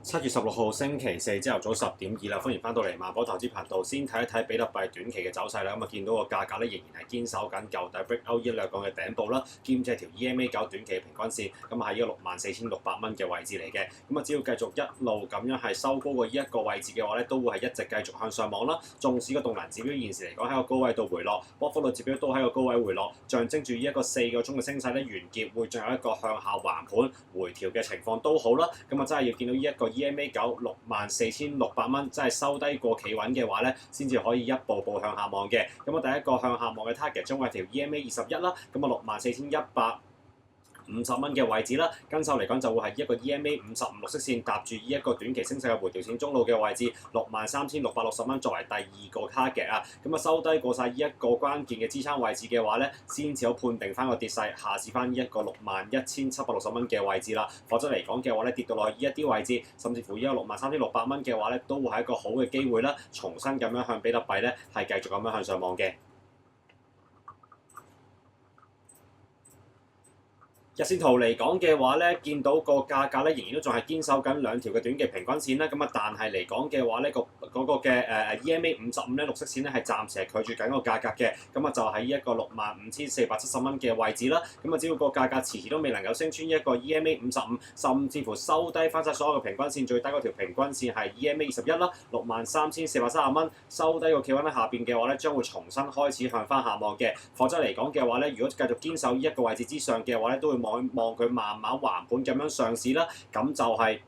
7月16號星期四朝頭早10點2啦，歡迎翻到嚟萬寶投資頻道。先睇一睇比特幣短期嘅走勢啦。咁見到個價格仍然係堅守緊舊底 break out 一兩個嘅頂部啦，兼且條 EMA9 短期嘅平均線，咁喺呢個64,600蚊嘅位置嚟嘅。只要繼續一路咁樣係收高過呢一個位置嘅話都會係一直繼續向上望啦。縱使個動能指標現時嚟講喺個高位度回落，波幅率指標都喺個高位回落，象徵住呢一個4個鐘嘅升勢完結，會進入一個向下橫盤回調嘅情況都好啦。真係要見到呢一個 EMA9 64,600蚊，真係收低過企穩嘅話先至可以一步步向下望嘅。第一個向下望嘅 target 將會係條 EMA21啦，64,150蚊嘅位置啦。跟手嚟講就會係一個 EMA55綠色線搭住呢一個短期升勢嘅回調線中路嘅位置，63,660蚊作為第二個 target啊。收低過晒呢一個關鍵嘅支撐位置嘅話先至有判定翻個跌勢，下試翻呢一個61,760蚊嘅位置啦。否則嚟講嘅話跌到落去呢一啲位置，甚至乎呢個63,600蚊嘅話都會係一個好嘅機會啦，重新咁樣向比特幣係繼續咁樣向上望嘅。日線圖嚟講嘅話見到個價格仍然都仲係堅守緊兩條嘅短期平均線啦。但係嚟講嘅話嗰個嘅EMA55綠色線係暫時係拒絕緊個價格嘅。就喺一個65,470蚊嘅位置啦。只要個價格遲遲都未能夠升穿一個 EMA55，甚至乎收低翻晒所有嘅平均線，最低嗰條平均線係 EMA21啦，63,430蚊，收低個企穩喺下邊嘅話將會重新開始向翻下望嘅。否則嚟講嘅話如果繼續堅守呢一個位置之上嘅話都會望佢慢慢橫盤咁樣上市啦，咁就係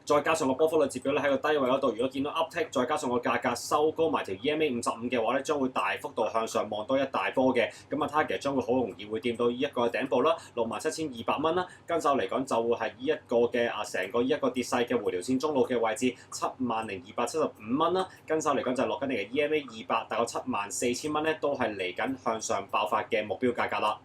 再加上個波幅率指標喺個低位嗰度，如果見到 uptick， 再加上個價格收高埋條 EMA55嘅話將會大幅度向上望多一大波嘅。target 將會好容易會掂到呢一個頂部啦，67,200蚊啦。跟手嚟講就會係呢一個嘅成個呢一個跌勢嘅回調線中路嘅位置70,275蚊啦。跟手嚟講就係落緊嚟嘅 EMA200，大概74,000蚊都係嚟緊向上爆發嘅目標價格啦。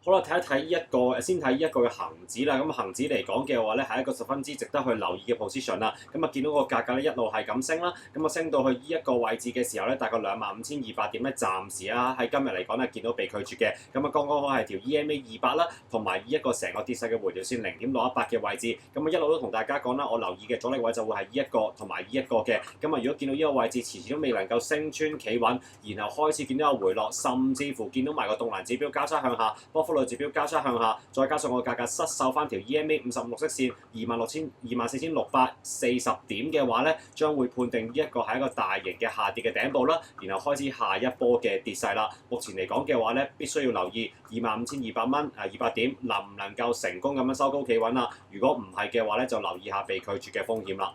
好啦，睇一睇呢一個，先睇呢一個嘅恆指啦。恆指嚟講嘅話係一個十分之值得去留意嘅 position 啦。見到個價格一路係咁升啦，升到去呢一個位置嘅時候大概25,200點暫時喺今日嚟講見到被拒絕嘅。剛剛好係條 EMA200啦，同埋呢一個成個跌勢嘅回調線0.618嘅位置。一路都同大家講啦，我留意嘅阻力位就會係呢一個同埋呢一個嘅。如果見到呢個位置遲遲都未能夠升穿企穩，然後開始見到有回落，甚至乎見到埋個動能指標交叉向下，波幅率指標交叉向下，再加上個價格失守翻條 EMA55綠色線24,640點嘅話將會判定呢一個係一個大型嘅下跌嘅頂部啦，然後開始下一波嘅跌勢啦。目前嚟講嘅話必須要留意25,200蚊200點能唔能夠成功咁樣收高企穩啦。如果唔係嘅話就留意下被拒絕嘅風險啦。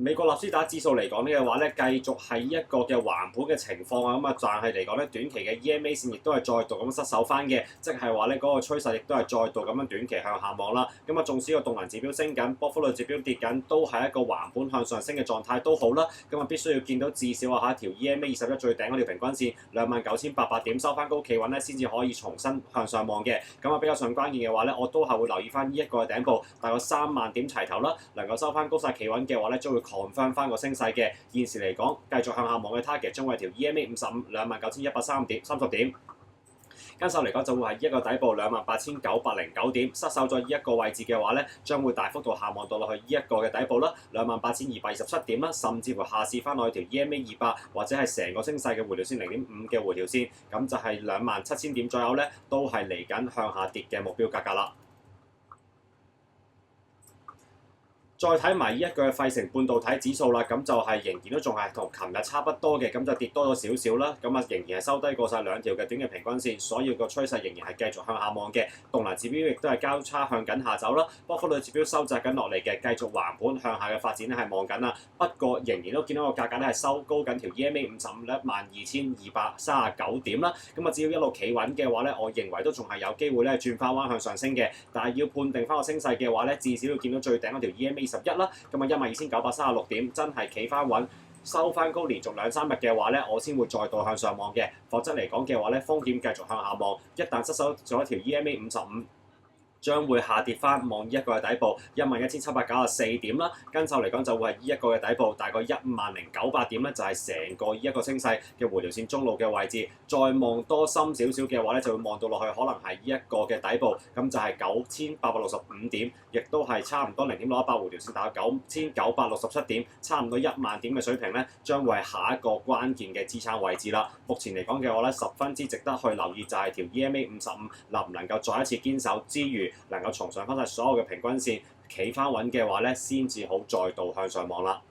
美國納斯達指數嚟講嘅話繼續係一個嘅橫盤嘅情況啊。但係嚟講短期嘅 EMA 線亦都係再度咁失守翻嘅，即係話嗰個趨勢亦都係再度咁樣短期向下望啦。縱使個動能指標升緊，波幅率指標跌緊，都係一個橫盤向上升嘅狀態都好啦。必須要見到至少一條 EMA21最頂嗰條平均線29,800點收翻高企穩先至可以重新向上望嘅。比較上關鍵嘅話我都係會留意翻呢一個嘅頂部，大概3萬點齊頭啦，能夠收翻高晒企穩嘅話將會confirm翻個升勢嘅。現時嚟講，繼續向下望嘅 target 將會係條 EMA55 29,130點。跟手嚟講就會係一個底部28,909點，失守咗呢一個位置嘅話將會大幅度下望到落去呢一個嘅底部啦，28,227點啦，甚至乎下試翻落去條 EMA200或者係成個升勢嘅回調線0.5嘅回調線，咁就係27,000點左右都係嚟緊向下跌嘅目標價格啦。再睇埋呢一個費城半導體指數啦，咁就係仍然都仲係同琴日差不多嘅，咁就跌多咗少少啦。仍然係收低過晒兩條嘅短嘅平均線，所以個趨勢仍然係繼續向下望嘅。動能指標亦都係交叉向緊下走啦，波幅率指標收窄緊落嚟嘅，繼續橫盤向下嘅發展係望緊啦。不過仍然都見到個價格係收高緊條 EMA55 12,239點啦。只要一路企穩嘅話我認為都仲係有機會轉翻彎向上升嘅。但係要判定翻個升勢嘅話至少要見到最頂嗰條 EMA21啦，12,936點真係企翻穩，收翻高連續2-3日嘅話我先會再度向上望嘅。否則嚟講嘅話風險繼續向下望。一旦失守咗條 EMA55 將會下跌翻望呢一個嘅底部11,794點啦，跟手嚟講就會係呢一個嘅底部大概10,098點咧，就係成個呢一個升勢嘅回調線中路嘅位置。再望多深少少嘅話咧，就會望到落去可能係呢一個嘅底部，咁就係9,865點，亦都係差唔多0.618回調線，大概9,967點，差唔多1萬點嘅水平咧，將會係下一個關鍵嘅支撐位置啦。目前嚟講嘅話咧，十分之值得去留意就係條 EMA55能唔能夠再一次堅守之餘，能夠重上翻晒所有嘅平均線，企翻穩嘅話咧，先至好再度向上望啦。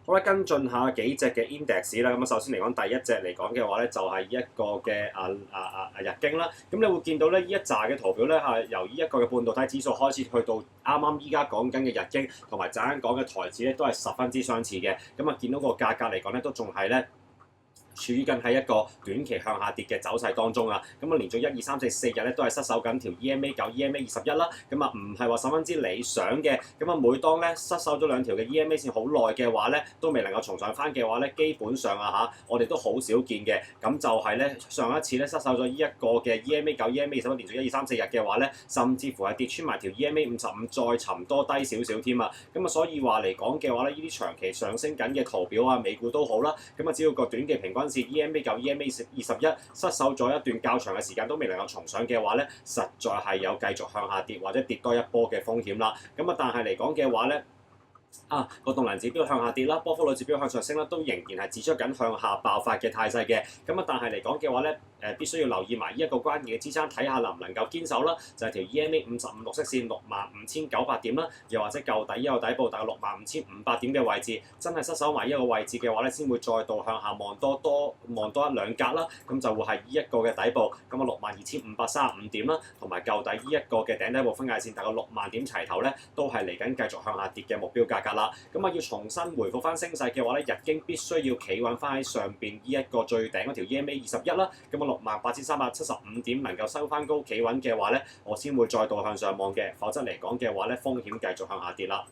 好啦，跟進下幾隻嘅 index 啦。咁啊，首先嚟講，第一隻嚟講嘅話咧，就係一個嘅日經啦。咁你會見到咧，呢一紮嘅圖表咧係由呢一個嘅半導體指數開始去到啱啱依家講緊嘅日經同埋陣間講嘅台指咧，都係十分之相似嘅。咁啊，見到個價格嚟講咧，都仲係咧，處於緊喺一個短期向下跌嘅走勢當中啊，咁啊連續1、2、3、4、4日咧都係失守緊條 EMA9、EMA21啦，咁啊唔係話十分之理想嘅，咁啊每當咧失守咗兩條嘅 EMA 線好耐嘅話咧，都未能夠重上翻嘅話咧，基本上啊我哋都好少見嘅，咁就係咧上一次咧失守咗呢一個嘅 EMA9、EMA21連續1、2、3、4日嘅話咧，甚至乎係跌穿埋條 EMA55再沉多低少少添啊，咁啊所以話嚟講嘅話咧，呢啲長期上升緊嘅圖表啊，美股都好啦，咁啊只要個短期平均EMA9、EMA21失守咗一段較長嘅時間都未能夠重上嘅話咧，實在係有繼續向下跌或者跌多一波嘅風險啦。咁啊，但係嚟講嘅話咧，個動能指標向下跌啦，波幅率指標向上升啦，都仍然係指出緊向下爆發嘅態勢嘅。咁啊，但係嚟講嘅話咧，必須要留意埋呢一個關鍵嘅支撐，睇下能唔能夠堅守啦，就係條 EMA55綠色線65,900點啦，又或者舊底呢個底部大概65,500點嘅位置，真係失守埋呢一個位置嘅話咧，先會再度向下望多一兩格啦，咁就會係呢一個嘅底部，咁啊62,535點啦，同埋舊底呢一個嘅頂底部分界線大概6萬點齊頭咧，都係嚟緊繼續向下跌嘅目標價格啦。咁啊要重新回復翻升勢嘅話咧，日經必須要企穩翻喺上邊呢一個最頂嗰條 EMA21啦，咁啊68,375點能夠收翻高企穩嘅話咧，我先會再度向上望嘅，否則嚟講嘅話咧，風險繼續向下跌啦。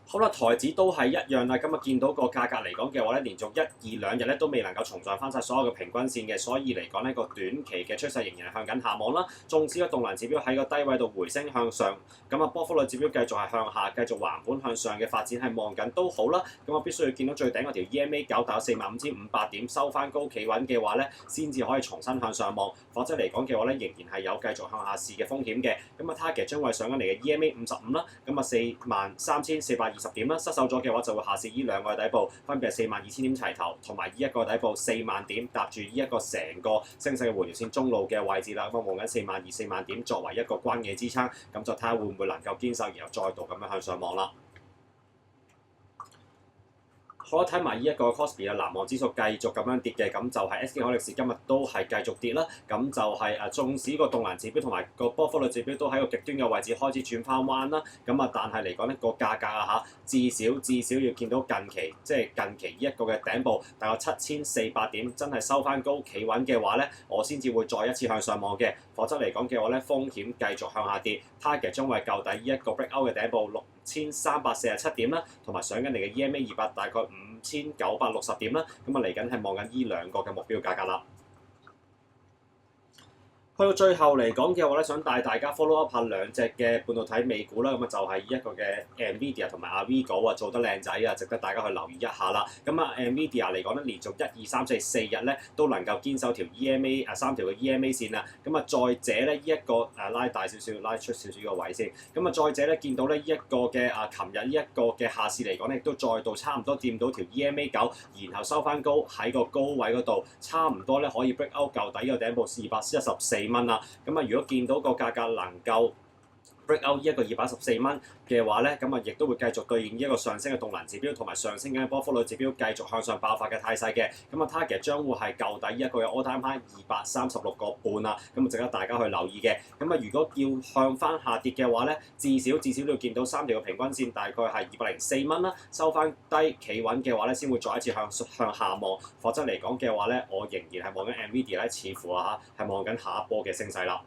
好啦，台指都係一樣啦，咁啊見到個價格嚟講嘅話咧，連續1、2、2日咧都未能夠重上翻晒所有嘅平均線嘅，所以嚟講呢個短期嘅趨勢仍然係向緊下望啦。縱使個動能指標喺個低位度回升向上，咁啊波幅率指標繼續係向下，繼續橫盤向上嘅發展係望緊都好啦。咁我必須要見到最頂嗰條 EMA9大約45,500點收翻高企穩嘅話咧，先至可以重新向上望，否則嚟講嘅話咧，仍然係有繼續向下試嘅風險嘅。咁啊 target 將會上緊嚟嘅 EMA55啦，咁啊43,420點啦，失守咗嘅話就會下試呢兩個嘅底部，分別係42,000點齊頭，同埋呢一個底部4萬點搭住呢一個成個升勢嘅回調線中路嘅位置啦。咁啊望緊42,000、4萬點作為一個關鍵支撐，咁就睇下會唔會能夠堅守，然後再度咁樣向上望啦。好啦，睇埋呢一個 Kospi 嘅藍網指數繼續咁樣跌嘅，咁就係 SK 海力士今日都係繼續跌啦。咁就係縱使個動能指標同埋個波幅率指標都喺個極端嘅位置開始轉翻彎啦。咁啊，但係嚟講呢個價格至少要見到近期近期呢一個嘅頂部大概7,400點真係收翻高企穩嘅話咧，我先至會再一次向上望嘅。否則嚟講嘅話咧，風險繼續向下跌 ，target 將會舊底呢一個 breakout 嘅頂部6,347點啦，同埋上緊嚟嘅 EMA200大概5,960點啦，咁啊嚟緊係望緊呢兩個嘅目標價格啦。去到最後嚟講嘅話咧，想帶大家 follow up 下兩隻嘅半導體美股啦，咁啊就係一個嘅 NVIDIA 同埋 Avigo 做得靚仔啊，值得大家去留意一下啦。咁啊 NVIDIA 嚟講咧，連續1、2、3、4、4日咧都能夠堅守條 EMA 3條嘅 EMA 線啊。咁啊再者咧，呢一個拉大少少，拉出少少個位先。咁啊再者咧，見到咧呢一個嘅琴日呢一個嘅下市嚟講咧，亦都再度差唔多掂到條 EMA9，然後收翻高喺個高位嗰度，差唔多咧可以 break out 舊底個頂部214蚊啦，咁啊如果見到個價格能夠 break out 呢一個214蚊嘅話咧，咁啊亦都會繼續對應呢一個上升嘅動能指標同埋上升嘅波幅率指標繼續向上爆發嘅態勢嘅，咁啊 target 將會係舊底一個嘅 all time high 236個半啊，咁啊值得大家去留意嘅。咁啊如果要向翻下跌嘅話咧，至少都要見到3條嘅平均線大概係204蚊啦，收翻低企穩嘅話咧，先會再一次向下望，否則嚟講嘅話咧，我仍然係望緊 NVIDIA 咧，似乎係望緊下一波嘅升勢啦。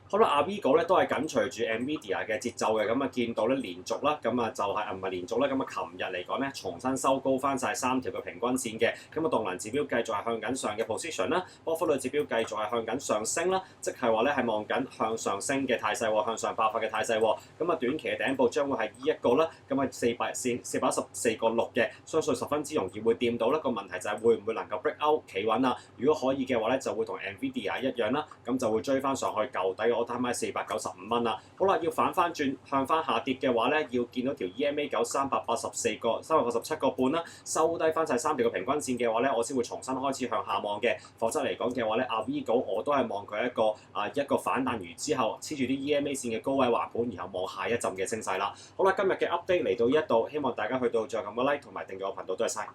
好啦，Avigo 咧都係緊隨住 Nvidia 嘅節奏嘅，咁啊見到咧連續啦，咁啊就係唔係連續啦，咁啊琴日嚟講咧重新收高翻晒3條嘅平均線嘅，咁啊動能指標繼續係向緊上嘅 position 啦，波幅率指標繼續係向緊上升啦，即係話咧係望緊向上升嘅態勢喎，向上爆發嘅態勢喎，咁啊短期嘅頂部將會係呢一個啦，咁啊414.6嘅，相信十分之容易會掂到啦，個問題就係會唔會能夠 break out 企穩啊？如果可以嘅話咧，就會同 Nvidia 一樣啦，咁就會追翻上去舊底我睇埋495蚊啦。好啦，要反翻轉向翻下跌嘅話咧，要見到條 EMA 9 387個半啦，收低翻晒3條嘅平均線嘅話咧，我先會重新開始向下望嘅。否則嚟講嘅話咧，Avigo 我都係望佢一個反彈完之後黐住啲 EMA 線嘅高位橫盤，然後望下一陣嘅升勢啦。好啦，今日嘅 update 嚟到呢一度，希望大家去到再撳個 like 同埋訂閱我頻道，多謝晒。